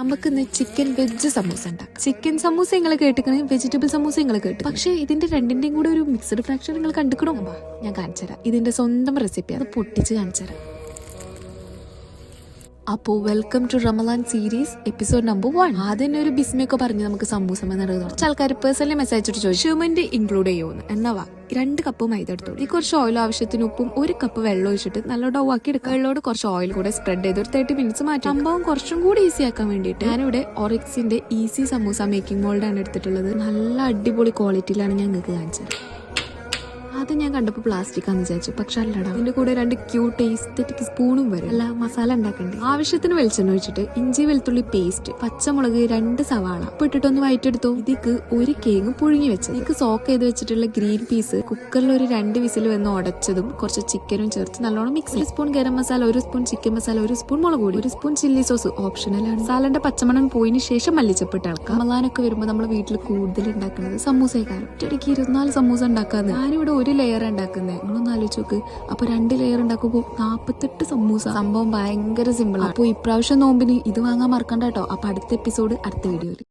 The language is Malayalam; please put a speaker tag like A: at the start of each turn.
A: നമുക്ക് ഇന്ന് ചിക്കൻ വെജ് സമൂസ ഉണ്ടാക്കാം. ചിക്കൻ സമൂസ നിങ്ങൾ കേട്ടിക്കണേ, വെജിറ്റബിൾ സമൂസ നിങ്ങൾ കേട്ടു. പക്ഷേ ഇതിന്റെ രണ്ടിന്റെയും കൂടെ ഒരു മിക്സഡ് ഫ്രാക്ഷൻ നിങ്ങൾ കണ്ടുക്കണോ? ഞാൻ കാണിച്ചു തരാം. ഇതിന്റെ സ്വന്തം റെസിപ്പി, അത് പൊട്ടിച്ച് കാണിച്ചു തരാം. അപ്പോ welcome to Ramadan series episode number 1. ആദ്യം ഒരു ബിസ്മിയൊക്കെ പറഞ്ഞ് നമുക്ക് സമൂസ കുറച്ച് ആൾക്കാർ പേഴ്സണലി മെസ്സേജ് അയച്ചിട്ട് ചോദിച്ചു ഷുമന്റ് ഇൻക്ലൂഡ് ചെയ്യുമെന്ന്. എന്നാ 2 കപ്പ് മൈദ എടുത്തോളൂ. ഈ കുറച്ച് ഓയിൽ, ആവശ്യത്തിന് ഉപ്പും 1 കപ്പ് വെള്ളം ഒഴിച്ചിട്ട് നല്ല ഡോ ആക്കി എടുക്കുക. വെള്ളോട് കുറച്ച് ഓയിൽ കൂടെ സ്പ്രെഡ് ചെയ്ത് ഒരു 30 മിനിറ്റ്സ് മാറ്റി. സംഭവം കുറച്ചും കൂടി ഈസി ആക്കാൻ വേണ്ടിയിട്ട് ഞാനിവിടെ ഒറിക്സിന്റെ ഈസി സമൂസ മേക്കിംഗ് മോൾഡാണ് എടുത്തിട്ടുള്ളത്. നല്ല അടിപൊളി ക്വാളിറ്റിയിലാണ് ഞാൻ നിങ്ങൾക്ക് കാണിച്ചത്. അത് ഞാൻ കണ്ടപ്പോൾ പ്ലാസ്റ്റിക് ആണെന്ന് വിചാരിച്ചു, പക്ഷെ അല്ലടാ, അതിന്റെ കൂടെ 2 ക്യൂട്ട് എസ്തെറ്റിക് സ്പൂണും വരും. അല്ല, മസാല ഉണ്ടാക്കണ്ടേ. ആവശ്യത്തിന് വെളിച്ചെണ്ണ ഒഴിച്ചിട്ട് ഇഞ്ചി വെളുത്തുള്ളി പേസ്റ്റ്, പച്ചമുളക് 2 സവാള ഇട്ടിട്ടൊന്ന് വയറ്റെടുത്തു. ഇതിക്ക് 1 കേങ്ങ് പുഴുങ്ങി വെച്ചത്, ഇതിക്ക് സോക്ക് ചെയ്ത് വെച്ചിട്ടുള്ള ഗ്രീൻ പീസ് കുക്കറിൽ ഒരു 2 വിസിൽ വന്ന് ഉടച്ചതും കുറച്ച് ചിക്കനും ചേർത്ത് നല്ലോണം mix. 1 spoon garam masala, 1 spoon chicken masala, 1 spoon മുളക് പൊടി, 1 സ്പൂൺ ചില്ലി സോസ് ഓപ്ഷണലാണ്. മസാലന്റെ പച്ചമണം പോയതിനു ശേഷം മല്ലിച്ചപ്പിട്ട് ഇളക്കാം. റമളാനൊക്കെ വരുമ്പോൾ നമ്മൾ വീട്ടിൽ കൂടുതൽ ഉണ്ടാക്കുന്നത് സമൂസക്കാരും. ഒറ്റയ്ക്ക് 24 സമൂസ ഉണ്ടാക്കാന്ന്. ഞാനിവിടെ 1 ലെയർ ഉണ്ടാക്കുന്നത്. നിങ്ങളൊന്ന് ആലോചിച്ച് നോക്ക്. അപ്പൊ 2 ലെയർ ഉണ്ടാക്കുമ്പോൾ 48 സമൂസ. സംഭവം ഭയങ്കര സിമ്പിൾ. അപ്പൊ ഇപ്രാവശ്യം നോമ്പിന് ഇത് വാങ്ങാൻ മറക്കണ്ട കേട്ടോ. അപ്പൊ അടുത്ത എപ്പിസോഡ് അടുത്ത വീഡിയോയിൽ.